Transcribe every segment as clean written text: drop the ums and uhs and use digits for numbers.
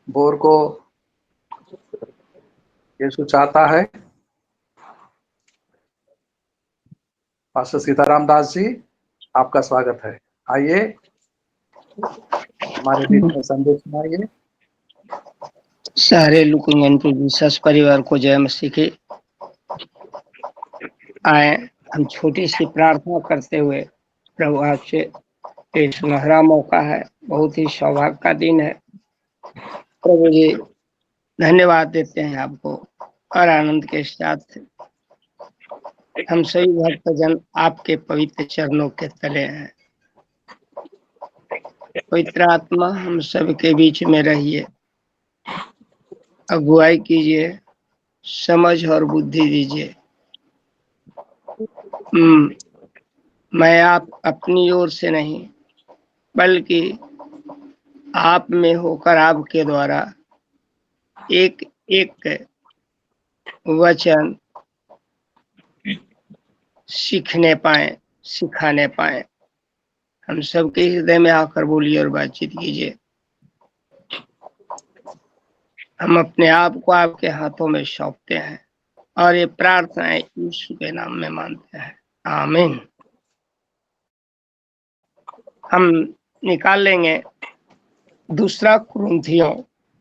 Bore को यीशु चाहता है। पास्टर सीताराम दास जी, आपका स्वागत है। आइए हमारे बीच में संदेश सुनाइए। सारे लुकुंगन के विश्वास परिवार को जय मसीह की। आए हम छोटी सी प्रार्थना करते हुए प्रभु आपसे ये सुनहरा मौका है, बहुत ही सौभाग्य का दिन है। प्रभु जी धन्यवाद देते हैं आपको और आनंद के साथ हम सभी भक्तजन आपके पवित्र चरणों के तले हैं। पवित्र आत्मा हम सबके बीच में रहिए, अगुवाई कीजिए, समझ और बुद्धि दीजिए। मैं आप अपनी ओर से नहीं बल्कि आप में होकर आपके द्वारा एक एक वचन सीखने पाए, सिखाने पाए। हम सबके हृदय में आकर बोलिए और बातचीत कीजिए। हम अपने आप को आपके हाथों में सौंपते हैं और ये प्रार्थनाएं यीशु के नाम में मानते हैं, आमीन। हम निकाल लेंगे दूसरा कुरिन्थियों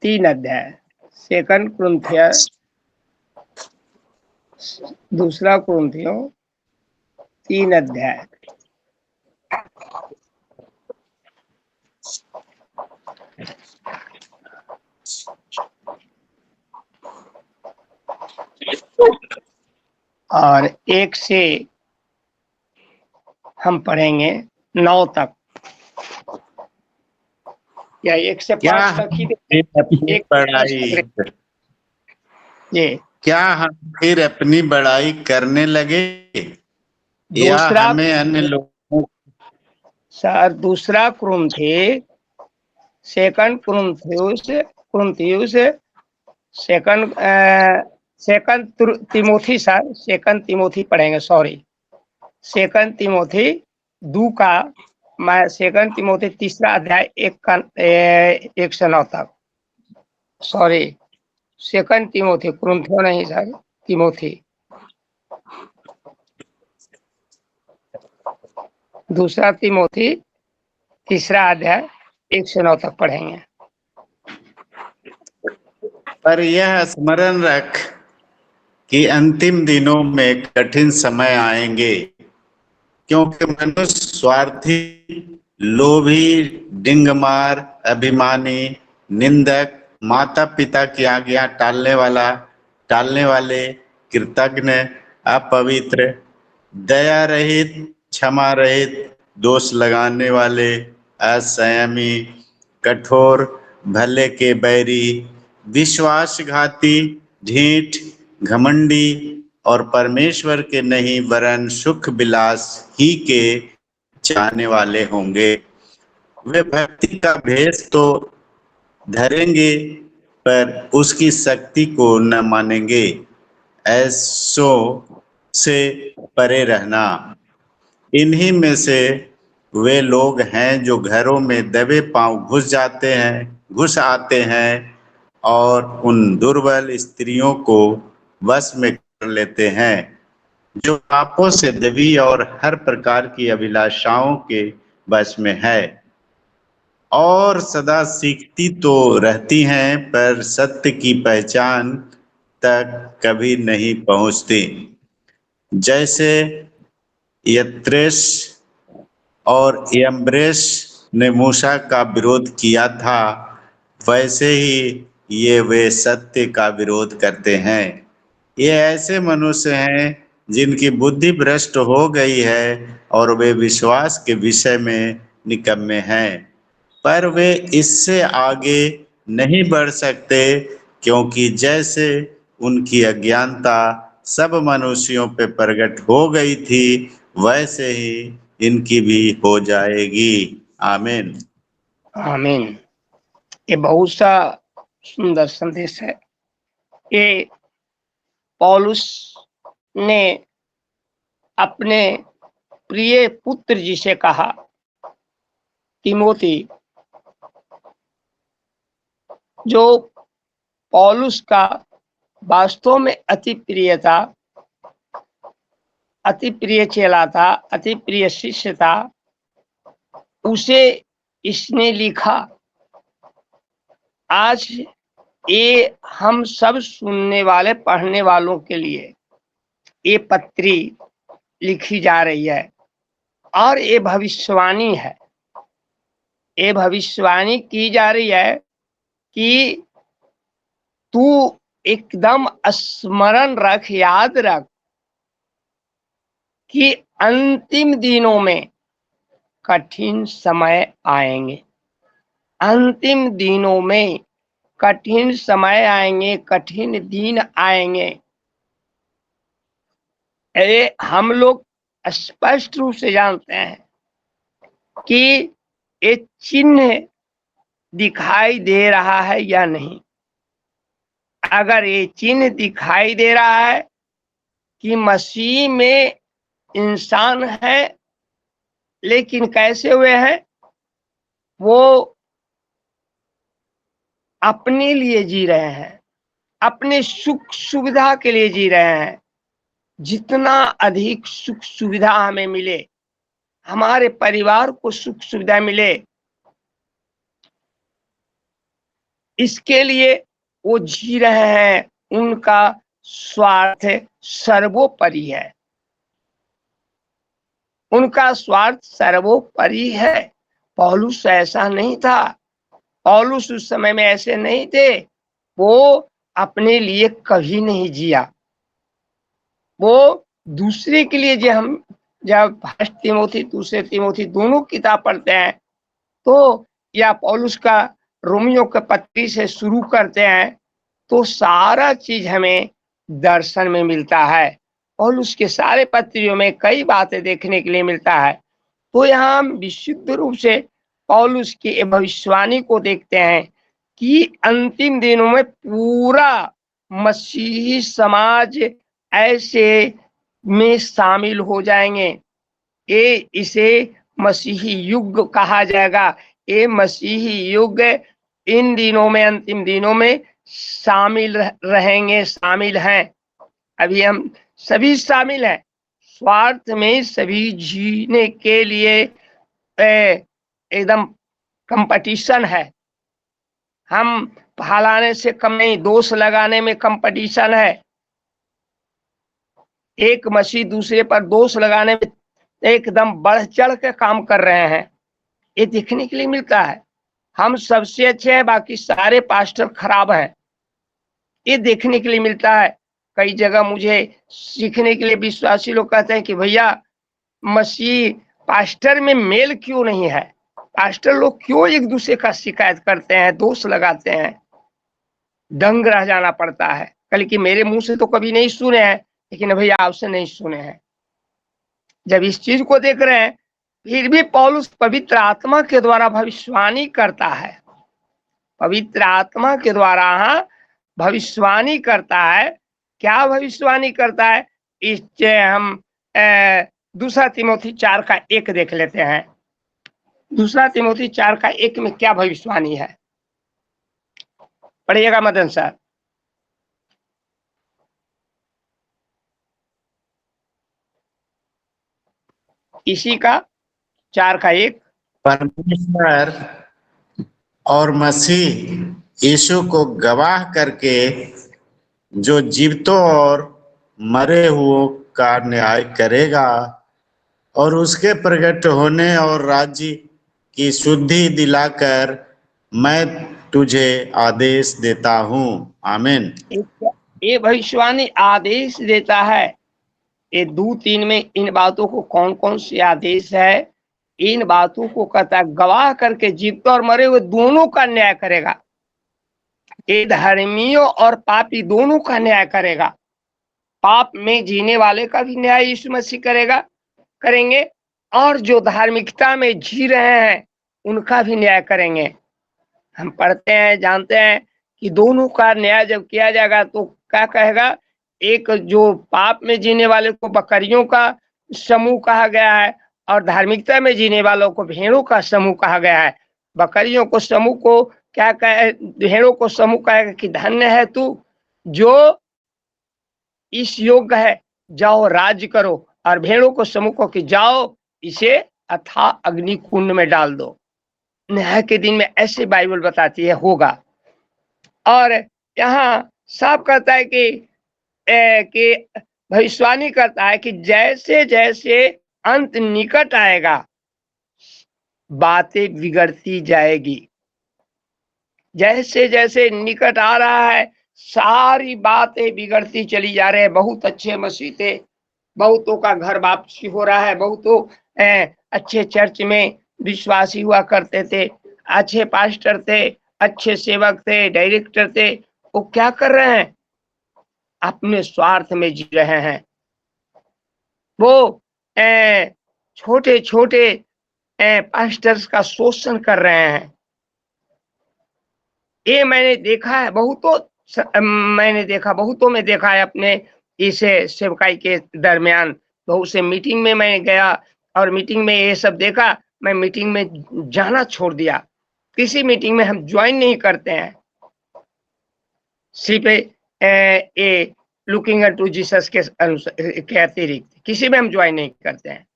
3 अध्याय, सेकंड कुरिन्थियों, दूसरा कुरिन्थियों 3 अध्याय। और 1 से हम पढ़ेंगे 9 तक या 1 से 5 तक ही अपनी बड़ाई क्या हम फिर अपनी बड़ाई करने लगे या हमें अन्य लोगों सर दूसरा कुरिन्थी सेकंड कुरिन्थियुस second Timothy sir second Timothy पढ़ेंगे, सॉरी सेकंड तिमोथी 2 का, मैं सेकंड तिमोथी 3 अध्याय 1 से 9 तक, सॉरी सेकंड तिमोथी, कुरिन्थियों नहीं सर, तिमोथी। दूसरा तिमोथी 3 अध्याय 1 से 9 तक पढ़ेंगे। पर यह स्मरण रख कि अंतिम दिनों में कठिन समय आएंगे, क्योंकि मनुष्य स्वार्थी, लोभी, डिंगमार, अभिमानी, निंदक, माता पिता की आज्ञा टालने वाले, कृतज्ञ, अपवित्र, दया रहित, क्षमा रहित, दोष लगाने वाले, असंयमी, कठोर, भले के बैरी, विश्वासघाती, ढीठ, घमंडी और परमेश्वर के नहीं वरन सुख विलास ही के चाहने वाले होंगे। वे भक्ति का भेष तो धरेंगे पर उसकी शक्ति को न मानेंगे। ऐसों से परे रहना। इन्हीं में से वे लोग हैं जो घरों में दबे पांव घुस आते हैं और उन दुर्बल स्त्रियों को वश में कर लेते हैं, जो पापों से दबी और हर प्रकार की अभिलाषाओं के वश में है, और सदा सीखती तो रहती हैं पर सत्य की पहचान तक कभी नहीं पहुंचती। जैसे यत्रेस और यम्ब्रेस ने मूसा का विरोध किया था, वैसे ही वे सत्य का विरोध करते हैं। ये ऐसे मनुष्य हैं जिनकी बुद्धि भ्रष्ट हो गई है और वे विश्वास के विषय में निकम्मे हैं, पर वे इससे आगे नहीं बढ़ सकते, क्योंकि जैसे उनकी अज्ञानता सब मनुष्यों पे प्रकट हो गई थी, वैसे ही इनकी भी हो जाएगी। आमीन आमीन। ये बहुत सा सुंदर संदेश है। ये पौलुस ने अपने प्रिय पुत्र जी से कहा, तिमोथी जो पौलुस का वास्तव में अति प्रिय था, अति प्रिय चेला था, अति प्रिय शिष्य था, उसे इसने लिखा। आज ये हम सब सुनने वाले पढ़ने वालों के लिए ये पत्री लिखी जा रही है और ये भविष्यवाणी है। ये भविष्यवाणी की जा रही है कि तू एकदम स्मरण रख, याद रख कि अंतिम दिनों में कठिन समय आएंगे। अंतिम दिनों में कठिन समय आएंगे, कठिन दिन आएंगे। ये हम लोग स्पष्ट रूप से जानते हैं कि ये चिन्ह दिखाई दे रहा है या नहीं। अगर ये चिन्ह दिखाई दे रहा है कि मसीह में इंसान है, लेकिन कैसे हुए हैं, वो अपने लिए जी रहे हैं, अपने सुख सुविधा के लिए जी रहे हैं। जितना अधिक सुख सुविधा हमें मिले, हमारे परिवार को सुख सुविधा मिले, इसके लिए वो जी रहे हैं। उनका स्वार्थ सर्वोपरि है, उनका स्वार्थ सर्वोपरि है। पौलुस ऐसा नहीं था। पौलुस उस समय में ऐसे नहीं थे। वो अपने लिए कभी नहीं जिया। वो दूसरे के लिए, जब फर्स्ट तिमोथी, दूसरे तिमोथी दोनों किताब पढ़ते हैं तो, या पौलुस का रोमियो के पत्री से शुरू करते हैं तो सारा चीज हमें दर्शन में मिलता है। पौलुस के सारे पत्रियों में कई बातें देखने के लिए मिलता है। तो यहाँ हम विशुद्ध रूप से पौलुस की भविष्यवाणी को देखते हैं कि अंतिम दिनों में पूरा मसीही समाज ऐसे में शामिल हो जाएंगे। ये इसे मसीही युग कहा जाएगा। ये मसीही युग इन दिनों में, अंतिम दिनों में शामिल रहेंगे, शामिल हैं। अभी हम सभी शामिल हैं। स्वार्थ में सभी जीने के लिए एकदम कंपटीशन है। हम फलाने से कम नहीं, दोष लगाने में कंपटीशन है। एक मसीह दूसरे पर दोष लगाने में एकदम बढ़ चढ़ के काम कर रहे हैं। ये देखने के लिए मिलता है। हम सबसे अच्छे हैं, बाकी सारे पास्टर खराब हैं, ये देखने के लिए मिलता है। कई जगह मुझे सीखने के लिए विश्वासी लोग कहते हैं कि भैया मसीह पास्टर में मेल क्यों नहीं है, पास्टर लोग क्यों एक दूसरे का शिकायत करते हैं, दोष लगाते हैं। दंग रह जाना पड़ता है। कल कि मेरे मुंह से तो कभी नहीं सुने हैं, लेकिन भैया आपसे नहीं सुने हैं। जब इस चीज को देख रहे हैं, फिर भी पौलुस पवित्र आत्मा के द्वारा भविष्यवाणी करता है। पवित्र आत्मा के द्वारा भविष्यवाणी करता है। क्या भविष्यवाणी करता है, इस हम दूसरा तिमोथी 4:1 देख लेते हैं। दूसरा तिमोथी 4:1 में क्या भविष्यवाणी है, पढ़िएगा मदन सर। इसी का 4:1, परमेश्वर और मसीह यीशु को गवाह करके जो जीवितों और मरे हुओं का न्याय करेगा और उसके प्रकट होने और राज्य की शुद्धि दिलाकर मैं तुझे आदेश देता हूँ। आमीन। ये भविष्यवाणी आदेश देता है। ये 2:3 में इन बातों को कौन कौन सी आदेश है, इन बातों को कहता है गवाह करके जीवित और मरे हुए दोनों का न्याय करेगा। ये धर्मियों और पापी दोनों का न्याय करेगा। पाप में जीने वाले का भी न्याय यीशु मसीह करेंगे, और जो धार्मिकता में जी रहे हैं उनका भी न्याय करेंगे। हम पढ़ते हैं, जानते हैं कि दोनों का न्याय जब किया जाएगा तो क्या कहेगा, एक जो पाप में जीने वाले को बकरियों का समूह कहा गया है और धार्मिकता में जीने वालों को भेड़ों का समूह कहा गया है। बकरियों को समूह को क्या कहे, भेड़ों को समूह कहेगा कि धन्य है तू जो इस योग्य है, जाओ राज्य करो, और भेड़ों को समूह को कि जाओ इसे अथाह अग्नि कुंड में डाल दो। न्याय के दिन में ऐसे बाइबल बताती है होगा। और यहाँ साफ कहता है कि भविष्यवाणी करता है कि जैसे जैसे अंत निकट आएगा बातें बिगड़ती जाएगी। जैसे जैसे निकट आ रहा है सारी बातें बिगड़ती चली जा रही है। बहुत अच्छे मसीह थे, बहुतों का घर वापसी हो रहा है, बहुतों अच्छे चर्च में विश्वासी हुआ करते थे, अच्छे पास्टर थे, अच्छे सेवक थे, डायरेक्टर थे। वो क्या कर रहे हैं? अपने स्वार्थ में जी रहे हैं। वो छोटे छोटे पास्टर्स का शोषण कर रहे हैं। ये मैंने देखा है, बहुतों में देखा है अपने इसे सेवकाई के दरमियान। बहुत से मीटिंग में मैं गया और मीटिंग में ये सब देखा, मैं मीटिंग में जाना छोड़ दिया। किसी मीटिंग में हम ज्वाइन नहीं करते हैं, सिर्फ ए लुकिंग टू जीसस के अतिरिक्त किसी में हम ज्वाइन नहीं करते हैं।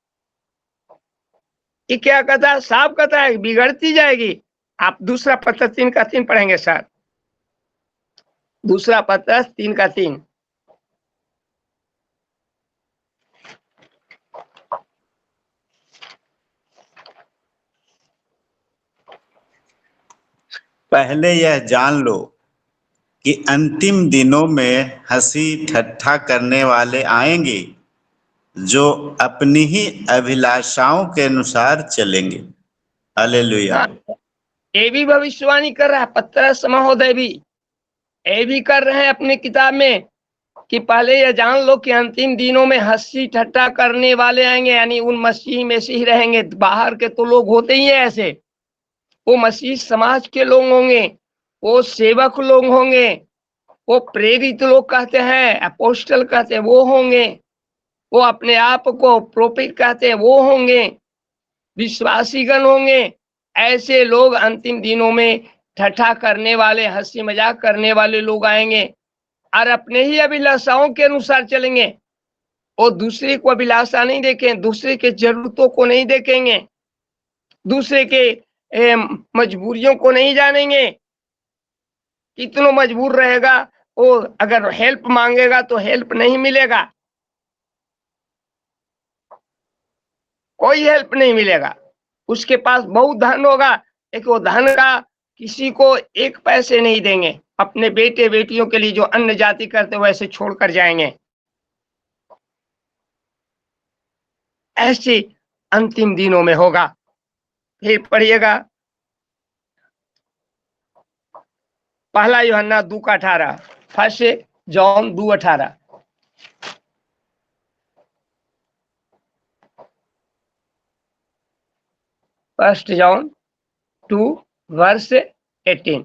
ये क्या कहता है? साफ कहता है बिगड़ती जाएगी। आप दूसरा पत्र 3:3 पढ़ेंगे सर, दूसरा पत्र 3:3। पहले यह जान लो कि अंतिम दिनों में हंसी ठट्ठा करने वाले आएंगे जो अपनी ही अभिलाषाओं के अनुसार चलेंगे। हालेलुया। हाँ, ये भी भविष्यवाणी कर रहा है पतरस महोदय भी, ये भी कर रहे हैं अपनी किताब में कि पहले ये जान लो कि अंतिम दिनों में हंसी ठट्ठा करने वाले आएंगे, यानी उन मसीह में से ही रहेंगे। बाहर के तो लोग होते ही हैं ऐसे, वो मसीह समाज के लोग होंगे, वो सेवक लोग होंगे, वो प्रेरित लोग कहते हैं, अपोस्टल कहते हैं, वो होंगे, वो अपने आप को प्रोफेट कहते हैं, वो होंगे, विश्वासीगण होंगे। ऐसे लोग अंतिम दिनों में ठट्ठा करने वाले, हंसी मजाक करने वाले लोग आएंगे और अपने ही अभिलाषाओं के अनुसार चलेंगे। वो दूसरे को अभिलाषा नहीं देखें, दूसरे के जरूरतों को नहीं देखेंगे, दूसरे के मजबूरियों को नहीं जानेंगे। कितनों मजबूर रहेगा वो, अगर हेल्प मांगेगा तो हेल्प नहीं मिलेगा, कोई हेल्प नहीं मिलेगा। उसके पास बहुत धन होगा लेकिन वो धन का किसी को एक पैसे नहीं देंगे। अपने बेटे बेटियों के लिए जो अन्य जाति करते वैसे छोड़कर जाएंगे। ऐसे अंतिम दिनों में होगा। फिर पढ़िएगा पहला यूहन्ना 2:18, फर्स्ट जॉन 2:18। First John 2:18।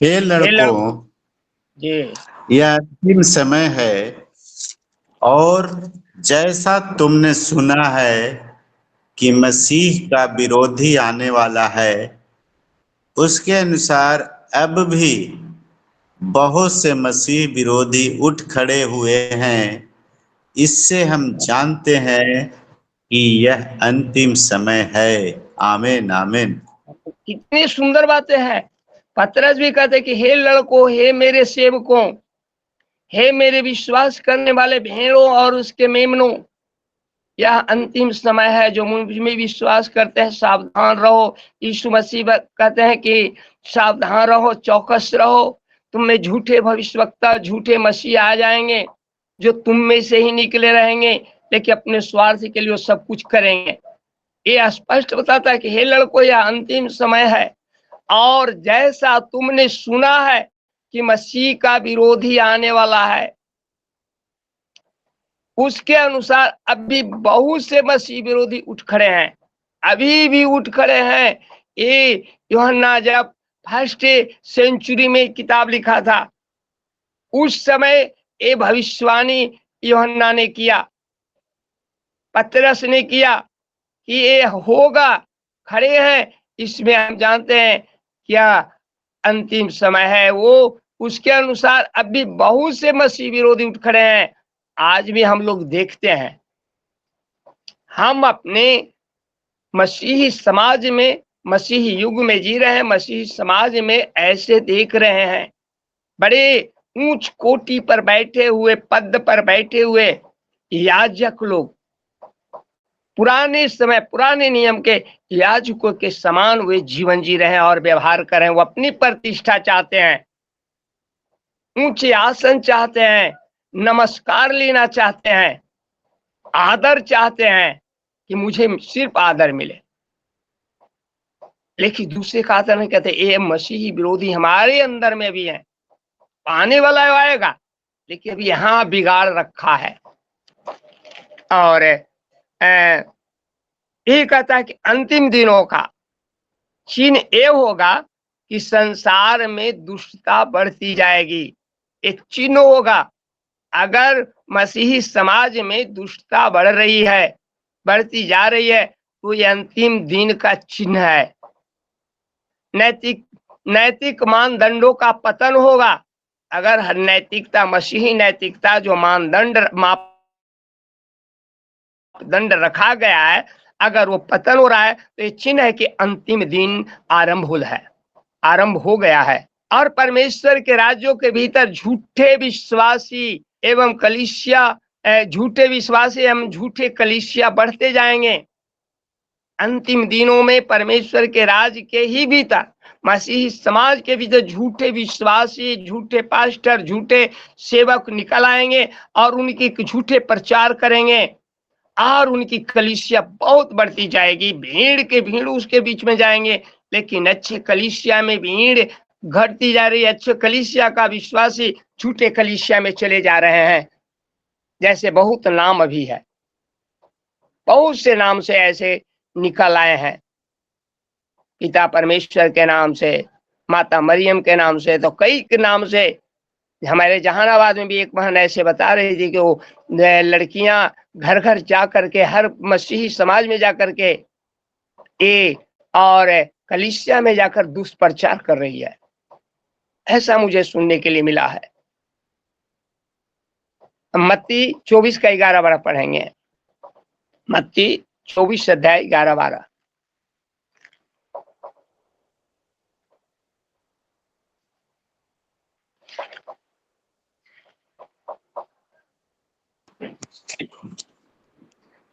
हे लड़कों, जी, यह अंतिम समय है और जैसा तुमने सुना है कि मसीह का विरोधी आने वाला है, उसके अनुसार अब भी बहुत से मसीह विरोधी उठ खड़े हुए हैं। इससे हम जानते हैं कि यह अंतिम समय है। आमीन आमीन। कितनी सुंदर बातें हैं। पतरस भी कहते कि हे लड़कों, हे मेरे सेवकों, हे मेरे विश्वास करने वाले भेड़ों और उसके मेमनों, यह अंतिम समय है। जो मुझ में विश्वास करते हैं सावधान रहो। यीशु मसीह कहते हैं कि सावधान रहो, चौकस रहो। तुम में झूठे भविष्यवक्ता, झूठे मसीह आ जाएंगे जो तुम में से ही निकले रहेंगे, लेकिन अपने स्वार्थ के लिए वो सब कुछ करेंगे। ये स्पष्ट बताता है कि हे लड़कों, यह अंतिम समय है और जैसा तुमने सुना है कि मसीह का विरोधी आने वाला है, उसके अनुसार अभी बहुत से मसीह विरोधी उठ खड़े हैं, अभी भी उठ खड़े हैं। ये यूहन्ना जब फर्स्ट सेंचुरी में किताब लिखा था, उस समय ये भविष्यवाणी यूहन्ना ने किया, पतरस ने किया कि ये होगा, खड़े हैं। इसमें हम जानते हैं क्या अंतिम समय है वो, उसके अनुसार अब भी बहुत से मसीह विरोधी उठ खड़े हैं। आज भी हम लोग देखते हैं, हम अपने मसीही समाज में, मसीही युग में जी रहे हैं, मसीही समाज में ऐसे देख रहे हैं, बड़े ऊंच कोटि पर बैठे हुए, पद पर बैठे हुए याजक लोग, पुराने समय, पुराने नियम के याजकों के समान वे जीवन जी रहे हैं और व्यवहार कर रहे हैं। वो अपनी प्रतिष्ठा चाहते हैं, ऊंचे आसन चाहते हैं, नमस्कार लेना चाहते हैं, आदर चाहते हैं कि मुझे सिर्फ आदर मिले। लेकिन दूसरे का आदर नहीं कहते। ये मसीही विरोधी हमारे अंदर में भी है, आने वाला आएगा, लेकिन अभी यहाँ बिगाड़ रखा है। और ये कहता है कि अंतिम दिनों का चिन्ह ये होगा कि संसार में दुष्टता बढ़ती जाएगी। एक चिन्ह होगा, अगर मसीही समाज में दुष्टता बढ़ रही है, बढ़ती जा रही है, तो ये अंतिम दिन का चिन्ह है। नैतिक मानदंडों का पतन होगा। अगर हर नैतिकता, मसीही नैतिकता जो मापदंड रखा गया है, अगर वो पतन हो रहा है, तो ये चिन्ह है कि अंतिम दिन आरंभ हो गया है। और परमेश्वर के राज्यों के भीतर झूठे विश्वासी एवं कलीसिया, झूठे विश्वासी एवं झूठे कलीसिया बढ़ते जाएंगे। अंतिम दिनों में परमेश्वर के राज के ही भीतर, मसीही समाज के भीतर झूठे विश्वासी, झूठे पास्टर, झूठे सेवक निकल आएंगे और उनकी झूठे प्रचार करेंगे और उनकी कलीसिया बहुत बढ़ती जाएगी। भीड़ उसके बीच में जाएंगे, लेकिन अच्छे कलीसिया में भीड़ घटती जा रही है। अच्छे कलीसिया का विश्वासी झूठे कलीसिया में चले जा रहे हैं। जैसे बहुत नाम अभी है, बहुत से नाम से ऐसे निकल आए हैं, पिता परमेश्वर के नाम से, माता मरियम के नाम से, तो कई के नाम से। हमारे जहानाबाद में भी एक बहन ऐसे बता रही थी कि वो लड़कियां घर घर जा करके, हर मसीही समाज में जाकर के और कलीसिया में जाकर दुष्प्रचार कर रही है। ऐसा मुझे सुनने के लिए मिला है। मत्ती 24 का 11-12 पढ़ेंगे। मत्ती 24 अध्याय 11-12।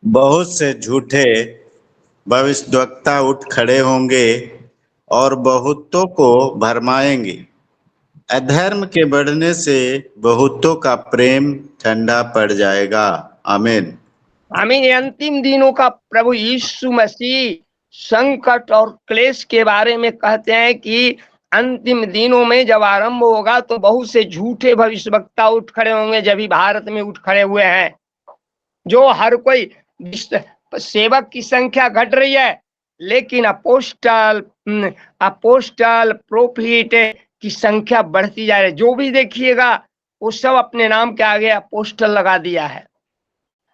बहुत से झूठे भविष्यद्वक्ता उठ खड़े होंगे और बहुतों को भरमाएंगे। अधर्म के बढ़ने से बहुतों का प्रेम ठंडा पड़ जाएगा। आमीन। आमीन। अंतिम दिनों का प्रभु यीशु मसीह संकट और क्लेश के बारे में कहते हैं कि अंतिम दिनों में जब आरंभ होगा तो बहुत से झूठे भविष्यवक्ता उठ खड़े होंगे। जब भी भारत में उठ खड़े हुए हैं, जो हर कोई सेवक की संख्या घट रही है, लेकिन अपोस्टल प्रोफिट की संख्या बढ़ती जा रही है। जो भी देखिएगा वो सब अपने नाम के आगे अपोस्टल लगा दिया है,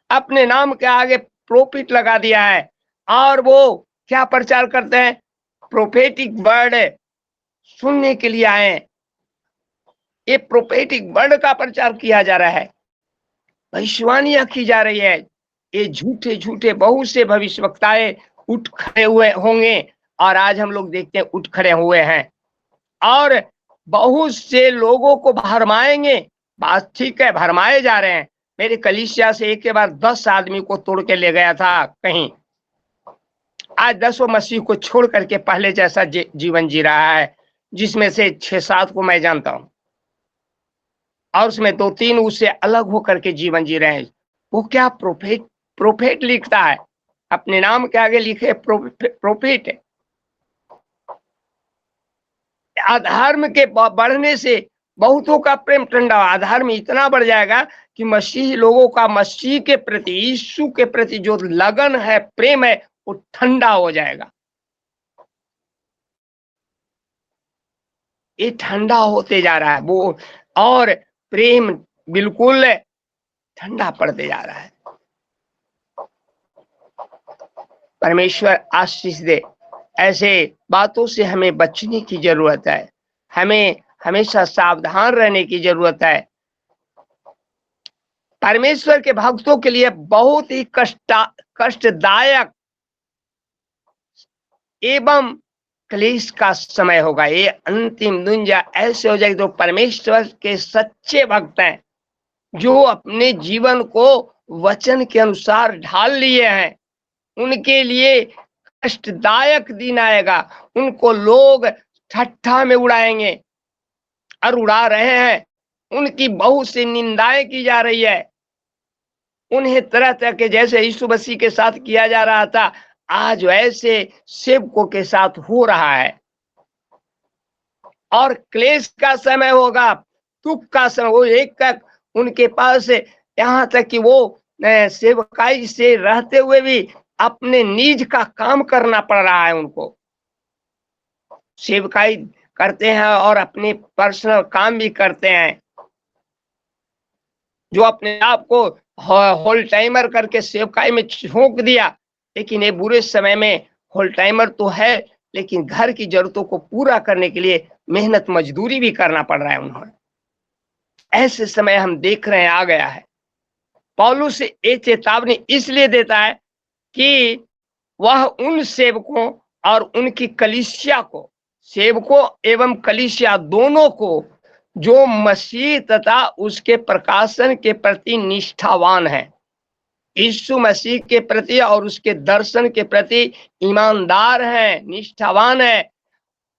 अपने नाम के आगे प्रोफिट लगा दिया है, और वो क्या प्रचार करते हैं? प्रोफेटिक वर्ड सुनने के लिए आए। ये प्रोफेटिक वर्ड का प्रचार किया जा रहा है, भविष्यवाणियां की जा रही है। ये झूठे झूठे बहुत से भविष्यवक्ताएं उठ खड़े हुए होंगे, और आज हम लोग देखते हैं उठ खड़े हुए हैं और बहुत से लोगों को भरमाएंगे। बात ठीक है, भरमाए जा रहे हैं। मेरे कलीसिया से एक के बार 10 आदमी को तोड़ के ले गया था कहीं। आज 10 मसीह को छोड़ करके पहले जैसा जीवन जी रहा है, जिसमें से 6-7 को मैं जानता हूं, और उसमें 2-3 उससे अलग होकर के जीवन जी रहे हैं। वो क्या प्रोफेट लिखता है, अपने नाम के आगे लिखे प्रोफेट। अधर्म के बढ़ने से बहुतों का प्रेम ठंडा, अधर्म इतना बढ़ जाएगा कि मसीही लोगों का मसीह के प्रति, यीशु के प्रति जो लगन है, प्रेम है, वो ठंडा हो जाएगा। ये ठंडा होते जा रहा है, वो और प्रेम बिल्कुल ठंडा पड़ते जा रहा है। परमेश्वर आशीष दे। ऐसे बातों से हमें बचने की जरूरत है, हमें हमेशा सावधान रहने की जरूरत है। परमेश्वर के भक्तों के लिए बहुत ही कष्टदायक एवं क्लेश का समय होगा। ये अंतिम दुनिया ऐसे हो जाएगी। तो परमेश्वर के सच्चे भक्त हैं, जो अपने जीवन को वचन के अनुसार ढाल लिए हैं, उनके लिए कष्टदायक दिन आएगा। उनको लोग ठट्ठा में उड़ाएंगे और उड़ा रहे हैं। उनकी बहुत सी निंदाएं की जा रही है। उन्हें तरह तरह के, जैसे यीशु मसीह के साथ किया जा रहा था, आज वैसे सेवकों के साथ हो रहा है। और क्लेश का समय होगा, दुख का समय। वो एक उनके पास यहाँ तक कि वो सेवकाई से रहते हुए भी अपने निज का काम करना पड़ रहा है। उनको सेवकाई करते हैं और अपने पर्सनल काम भी करते हैं। जो अपने आप को होल टाइमर करके सेवकाई में झोंक दिया, लेकिन ये बुरे समय में होल टाइमर तो है, लेकिन घर की जरूरतों को पूरा करने के लिए मेहनत मजदूरी भी करना पड़ रहा है उन्हें। ऐसे समय हम देख रहे हैं आ गया है। पौलुस ये चेतावनी इसलिए देता है कि वह उन सेवकों और उनकी कलीसिया को, सेवकों एवं कलीसिया दोनों को, जो मसीह तथा उसके प्रकाशन के प्रति निष्ठावान है, यीशु मसीह के प्रति और उसके दर्शन के प्रति ईमानदार है, निष्ठावान है,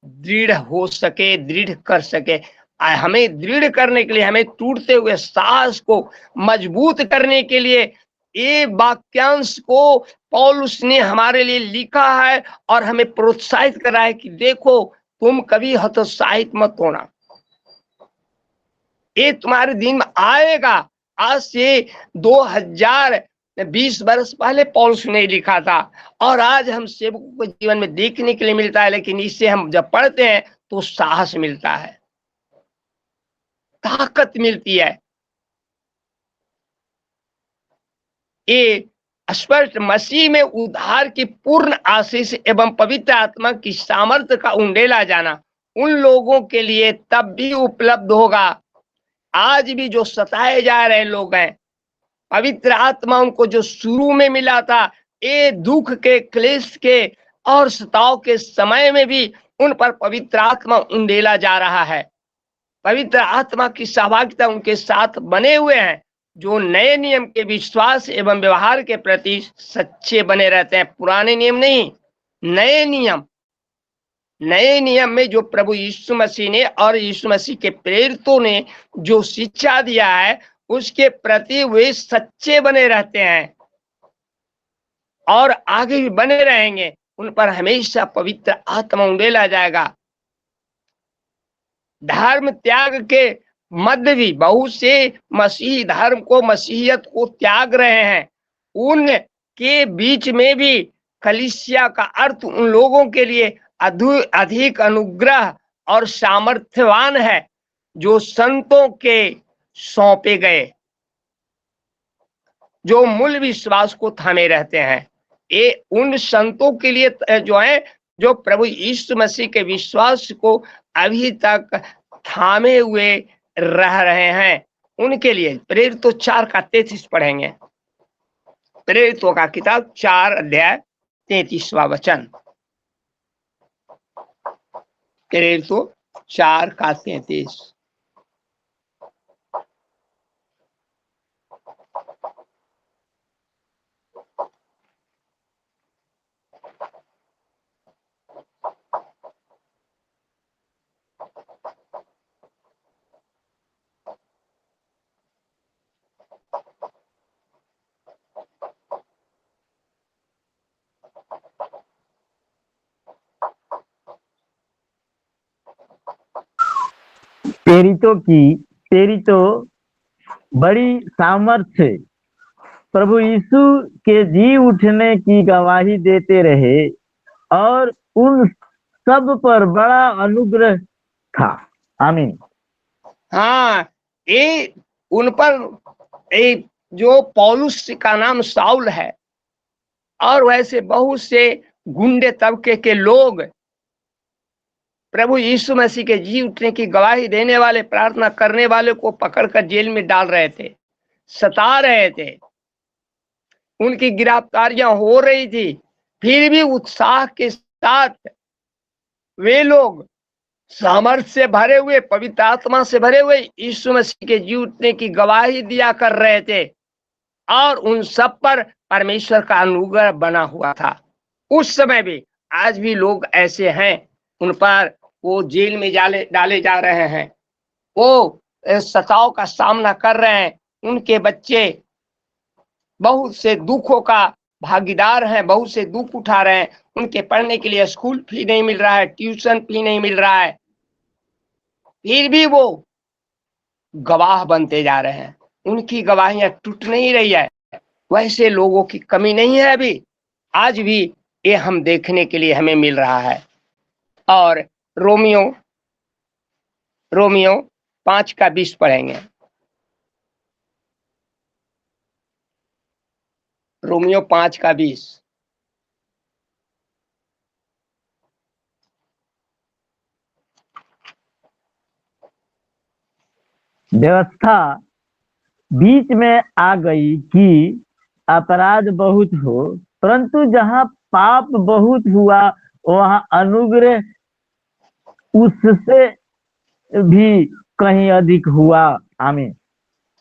दृढ़ हो सके, दृढ़ कर सके। हमें दृढ़ करने के लिए, हमें टूटते हुए साहस को मजबूत करने के लिए ये वाक्यांश को पौलुस ने हमारे लिए लिखा है और हमें प्रोत्साहित कर रहा है कि देखो, तुम कभी हतोत्साहित मत होना। ये तुम्हारे दिन में आएगा। आज से 2020 वर्ष पहले पौलुस ने लिखा था और आज हम सेवकों को जीवन में देखने के लिए मिलता है। लेकिन इससे हम जब पढ़ते हैं तो साहस मिलता है, ताकत मिलती है। ये स्पष्ट मसीह में उद्धार की पूर्ण आशीष एवं पवित्र आत्मा की सामर्थ्य का उंडेला जाना उन लोगों के लिए तब भी उपलब्ध होगा। आज भी जो सताए जा रहे लोग हैं, पवित्र आत्मा उनको जो शुरू में मिला था, ये दुख के, क्लेश के और सताव के समय में भी उन पर पवित्र आत्मा उंडेला जा रहा है। पवित्र आत्मा की सहभागिता उनके साथ बने हुए हैं, जो नए नियम के विश्वास एवं व्यवहार के प्रति सच्चे बने रहते हैं। पुराने नियम नहीं, नए नियम। नए नियम में जो प्रभु यीशु मसीह ने और यीशु मसीह के प्रेरितों ने जो शिक्षा दिया है, उसके प्रति वे सच्चे बने रहते हैं और आगे भी बने रहेंगे। उन पर हमेशा पवित्र आत्मा उंडेला जाएगा। धर्म त्याग के मध्य भी बहुत से मसीही धर्म को, मसीहियत को त्याग रहे हैं। उनके बीच में भी कलीसिया का अर्थ उन लोगों के लिए अधिक अनुग्रह और सामर्थ्यवान है, जो संतों के सौंपे गए, जो मूल विश्वास को थामे रहते हैं। ये उन संतों के लिए जो है, जो प्रभु यीशु मसीह के विश्वास को अभी तक थामे हुए रह रहे हैं, उनके लिए। प्रेरितों 4:33 पढ़ेंगे। प्रेरितों का किताब 4:33 वचन। प्रेरितों 4:33। तेरी तो बड़ी सामर्थ्य प्रभु यीशु के जी उठने की गवाही देते रहे और उन सब पर बड़ा अनुग्रह था। आमीन। हाँ, ये उन पर एक जो पौलुस का नाम साउल है और वैसे बहुत से गुंडे तबके के लोग प्रभु यीशु मसीह के जी उठने की गवाही देने वाले, प्रार्थना करने वाले को पकड़कर जेल में डाल रहे थे, सता रहे थे, उनकी गिरफ्तारियां हो रही थी। फिर भी उत्साह के साथ वे लोग सामर्थ्य से भरे हुए, पवित्र आत्मा से भरे हुए यीशु मसीह के जी उठने की गवाही दिया कर रहे थे और उन सब पर परमेश्वर का अनुग्रह बना हुआ था। उस समय भी, आज भी लोग ऐसे हैं, उन पर वो जेल में डाले जा रहे हैं, वो सताव का सामना कर रहे हैं, उनके बच्चे बहुत से दुखों का भागीदार हैं, बहुत से दुख उठा रहे हैं, उनके पढ़ने के लिए स्कूल फी नहीं मिल रहा है, ट्यूशन फी नहीं मिल रहा है, फिर भी वो गवाह बनते जा रहे हैं, उनकी गवाहियां टूट नहीं रही है। वैसे लोगों की कमी नहीं है अभी, आज भी ये हम देखने के लिए हमें मिल रहा है। और रोमियो 5:20 पढ़ेंगे। रोमियो 5:20। व्यवस्था बीच में आ गई कि अपराध बहुत हो, परंतु जहाँ पाप बहुत हुआ वहाँ अनुग्रह उससे भी कहीं अधिक हुआ। आमीन।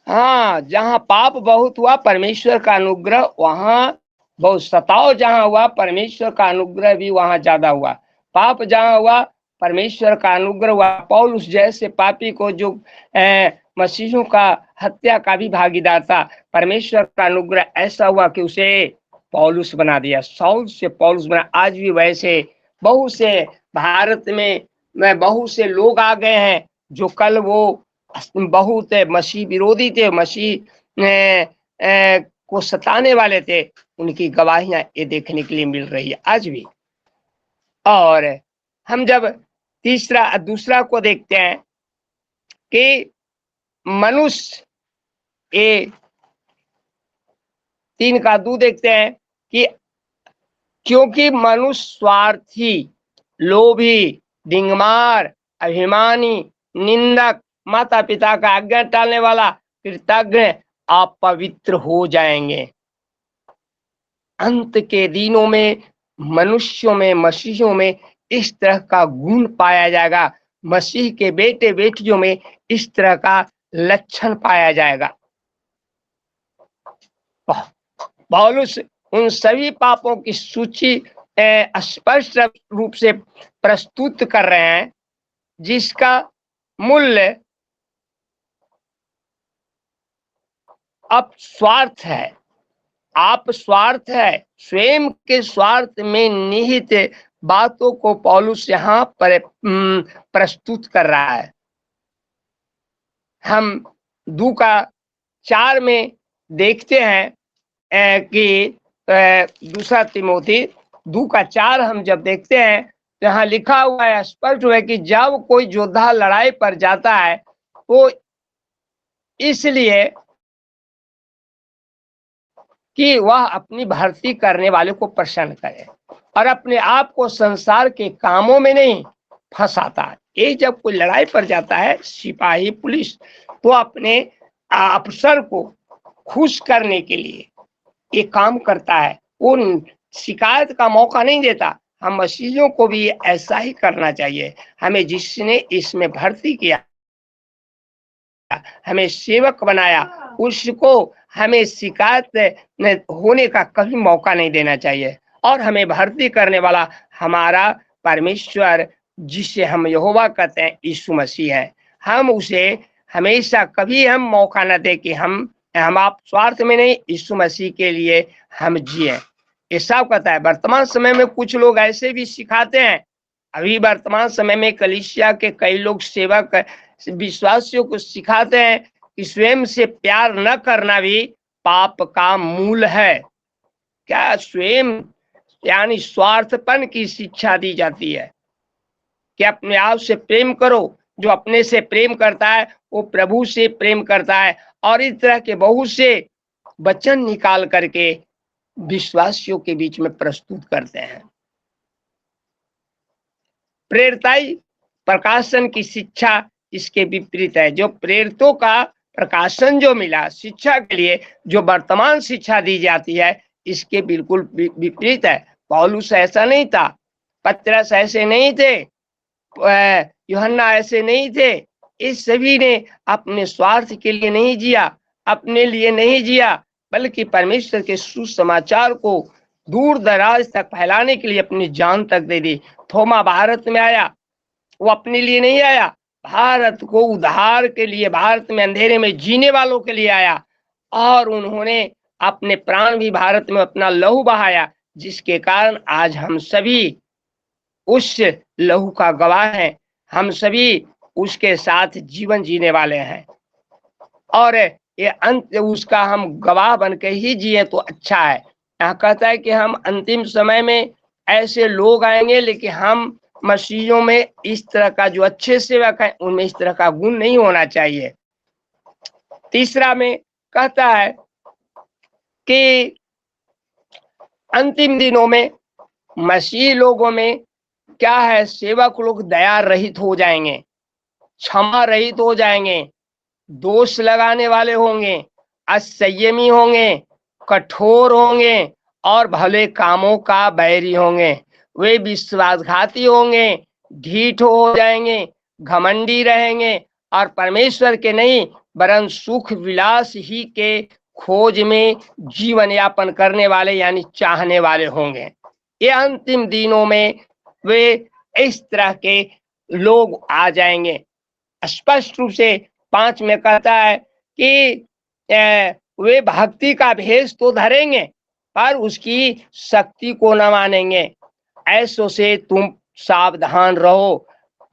हाँ, जहाँ पाप बहुत हुआ परमेश्वर का अनुग्रह वहाँ बहुत, सताव जहाँ हुआ परमेश्वर का अनुग्रह भी वहाँ ज्यादा हुआ। पाप जहाँ हुआ परमेश्वर का अनुग्रह हुआ। पौलुस जैसे पापी को जो मसीहों का हत्या का भी भागीदार था, परमेश्वर का अनुग्रह ऐसा हुआ कि उसे पौलुस बना दिया, साउल से पौलुस बना। आज भी वैसे बहुत से भारत में बहुत से लोग आ गए हैं जो कल वो बहुत मसीह विरोधी थे, मसीह को सताने वाले थे, उनकी गवाहियां ये देखने के लिए मिल रही है आज भी। और हम जब दूसरा को देखते हैं कि मनुष्य, ये 3:2 देखते हैं कि क्योंकि मनुष्य स्वार्थी, लोभी, डिंगमार, अभिमानी, निंदक, माता पिता का आज्ञा टालने वाला, कृतज्ञ, अपवित्र हो जाएंगे। अंत के दिनों में मनुष्यों में, मसीहियों में इस तरह का गुण पाया जाएगा, मसीह के बेटे बेटियों में इस तरह का लक्षण पाया जाएगा। पौलुस उन सभी पापों की सूची स्पष्ट रूप से प्रस्तुत कर रहे हैं जिसका मूल्य अब स्वार्थ है, आप स्वार्थ है, स्वयं के स्वार्थ में निहित बातों को पौलुस यहाँ पर प्रस्तुत कर रहा है। हम 2:4 में देखते हैं कि 2 तिमोथी 2:4 हम जब देखते हैं तो यहाँ लिखा हुआ है, स्पष्ट है कि जब कोई योद्धा लड़ाई पर जाता है तो इसलिए कि वह अपनी भर्ती करने वाले को प्रसन्न करे और अपने आप को संसार के कामों में नहीं फंसाता है। ये जब कोई लड़ाई पर जाता है, सिपाही पुलिस, तो अपने अफसर को खुश करने के लिए ये काम करता है, वो शिकायत का मौका नहीं देता। हम मसीहियों को भी ऐसा ही करना चाहिए। हमें जिसने इसमें भर्ती किया, हमें सेवक बनाया, उसको हमें शिकायत होने का कभी मौका नहीं देना चाहिए। और हमें भर्ती करने वाला हमारा परमेश्वर, जिसे हम यहोवा कहते हैं, यीशु मसीह है। हम उसे हमेशा कभी हम मौका न दे कि हम आप स्वार्थ में नहीं, यीशु मसीह के लिए हम जिए। ये सब कहता है। वर्तमान समय में कुछ लोग ऐसे भी सिखाते हैं, अभी वर्तमान समय में कलीसिया के कई लोग सेवक विश्वासियों को सिखाते हैं कि स्वयं से प्यार न करना भी पाप का मूल है। क्या स्वयं यानी स्वार्थपन की शिक्षा दी जाती है कि अपने आप से प्रेम करो, जो अपने से प्रेम करता है वो प्रभु से प्रेम करता है। और इस तरह के बहुत से वचन निकाल करके विश्वासियों के बीच में प्रस्तुत करते हैं। प्रेरिताई प्रकाशन की शिक्षा इसके विपरीत है। जो प्रेरितों का प्रकाशन जो मिला शिक्षा के लिए, जो वर्तमान शिक्षा दी जाती है, इसके बिल्कुल विपरीत है। पौलुस ऐसा नहीं था, पतरस ऐसे नहीं थे, यूहन्ना ऐसे नहीं थे। इस सभी ने अपने स्वार्थ के लिए नहीं जिया, अपने लिए नहीं जिया, बल्कि परमेश्वर के सुसमाचार को दूर दराज तक फैलाने के लिए अपनी जान तक दे दी। थोमा भारत में आया, वो अपने लिए नहीं आया, भारत को उद्धार के लिए, भारत में अंधेरे में जीने वालों के लिए आया। और उन्होंने अपने प्राण भी भारत में अपना लहू बहाया, जिसके कारण आज हम सभी उस लहू का गवाह हैं। हम सभी उसके साथ जीवन जीने वाले हैं और ये अंत उसका हम गवाह बन के ही जिए तो अच्छा है। यहाँ कहता है कि हम अंतिम समय में ऐसे लोग आएंगे, लेकिन हम मसीहों में इस तरह का जो अच्छे सेवक है उनमें इस तरह का गुण नहीं होना चाहिए। तीसरा में कहता है कि अंतिम दिनों में मसीह लोगों में क्या है, सेवक लोग दया रहित हो जाएंगे, क्षमा रहित हो जाएंगे, दोष लगाने वाले होंगे, असंयमी होंगे, कठोर होंगे और भले कामों का बैरी होंगे। वे विश्वासघाती होंगे, ढीठ हो जाएंगे, घमंडी रहेंगे और परमेश्वर के नहीं वरन सुख विलास ही के खोज में जीवन यापन करने वाले यानी चाहने वाले होंगे। ये अंतिम दिनों में वे इस तरह के लोग आ जाएंगे। स्पष्ट रूप से 5 में कहता है कि वे भक्ति का भेष तो धरेंगे पर उसकी शक्ति को न मानेंगे। ऐसों से तुम सावधान रहो,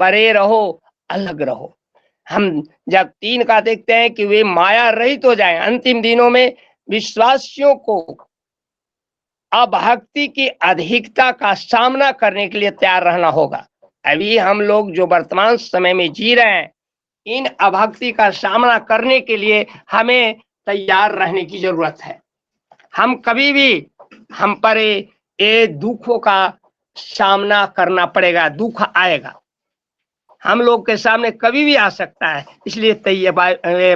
परे रहो, अलग रहो। हम जब 3 का देखते हैं कि वे माया रहित हो जाएं, अंतिम दिनों में विश्वासियों को अभक्ति की अधिकता का सामना करने के लिए तैयार रहना होगा। अभी हम लोग जो वर्तमान समय में जी रहे हैं, इन अभक्ति का सामना करने के लिए हमें तैयार रहने की जरूरत है। हम कभी भी हम पर ये दुखों का सामना करना पड़ेगा, दुख आएगा, हम लोग के सामने कभी भी आ सकता है। इसलिए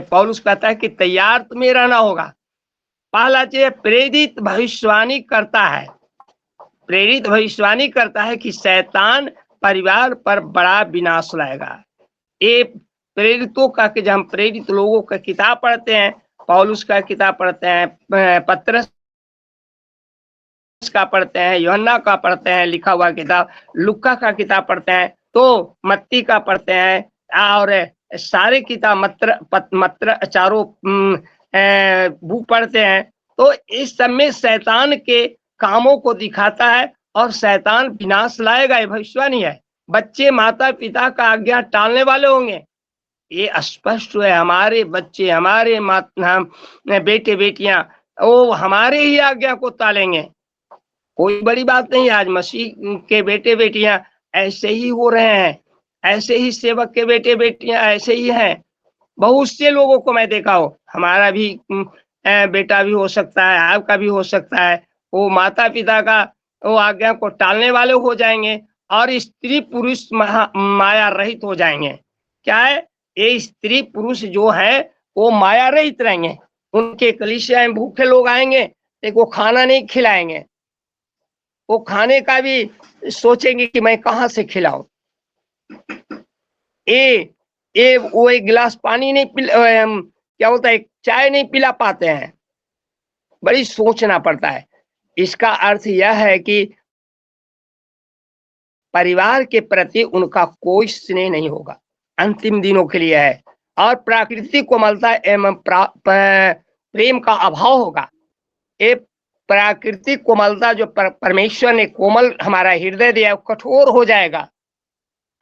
पौलुस कहता है कि तैयार तुम्हें रहना होगा। पहला चीज प्रेरित भविष्यवाणी करता है, प्रेरित भविष्यवाणी करता है कि शैतान परिवार पर बड़ा विनाश लाएगा। ये प्रेरितों का कि जब हम प्रेरित लोगों का किताब पढ़ते हैं, पौलुस का किताब पढ़ते हैं, पतरस का पढ़ते हैं, यूहन्ना का पढ़ते हैं लिखा हुआ किताब, लुक्का का किताब पढ़ते हैं, तो मत्ती का पढ़ते हैं और सारे किताब मत्र चारों बुक पढ़ते हैं, तो इस सब में शैतान के कामों को दिखाता है और शैतान विनाश लाएगा, ये भविष्यवाणी है। बच्चे माता पिता का आज्ञा टालने वाले होंगे, ये स्पष्ट है। हमारे बच्चे, हमारे बेटे बेटियां वो हमारे ही आज्ञा को टालेंगे, कोई बड़ी बात नहीं। आज मसीह के बेटे बेटियां ऐसे ही हो रहे हैं, ऐसे ही सेवक के बेटे बेटियां ऐसे ही हैं। बहुत से लोगों को मैं देखा हो, हमारा भी बेटा भी हो सकता है, आपका भी हो सकता है, वो माता पिता का वो आज्ञा को टालने वाले हो जाएंगे और स्त्री पुरुष माया रहित हो जाएंगे। क्या है, ये स्त्री पुरुष जो है वो माया रहित रहेंगे। उनके कलीसिया में भूखे लोग आएंगे, एक वो खाना नहीं खिलाएंगे, वो खाने का भी सोचेंगे कि मैं कहाँ से खिलाऊं। वो एक गिलास पानी नहीं क्या बोलता है, चाय नहीं पिला पाते हैं, बड़ी सोचना पड़ता है। इसका अर्थ यह है कि परिवार के प्रति उनका कोई स्नेह नहीं होगा, अंतिम दिनों के लिए है। और प्राकृतिक कोमलता एवं प्रेम का अभाव होगा। ये प्राकृतिक कोमलता जो परमेश्वर ने कोमल हमारा हृदय दिया, वो कठोर हो जाएगा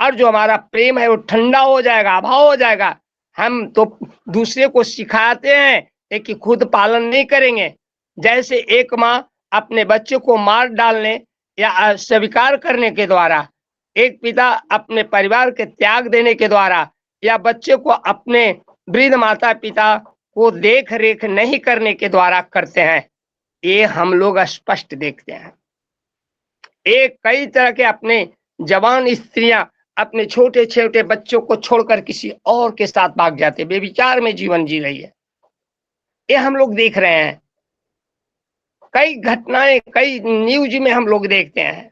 और जो हमारा प्रेम है वो ठंडा हो जाएगा, अभाव हो जाएगा। हम तो दूसरे को सिखाते हैं कि खुद पालन नहीं करेंगे। जैसे एक माँ अपने बच्चे को मार डालने या स्वीकार करने के द्वारा, एक पिता अपने परिवार के त्याग देने के द्वारा या बच्चे को अपने वृद्ध माता पिता को देख रेख नहीं करने के द्वारा करते हैं, ये हम लोग स्पष्ट देखते हैं। एक कई तरह के अपने जवान स्त्रियां अपने छोटे छोटे बच्चों को छोड़कर किसी और के साथ भाग जाते, बेविचार में जीवन जी रही है, ये हम लोग देख रहे हैं। कई घटनाएं, कई न्यूज में हम लोग देखते हैं,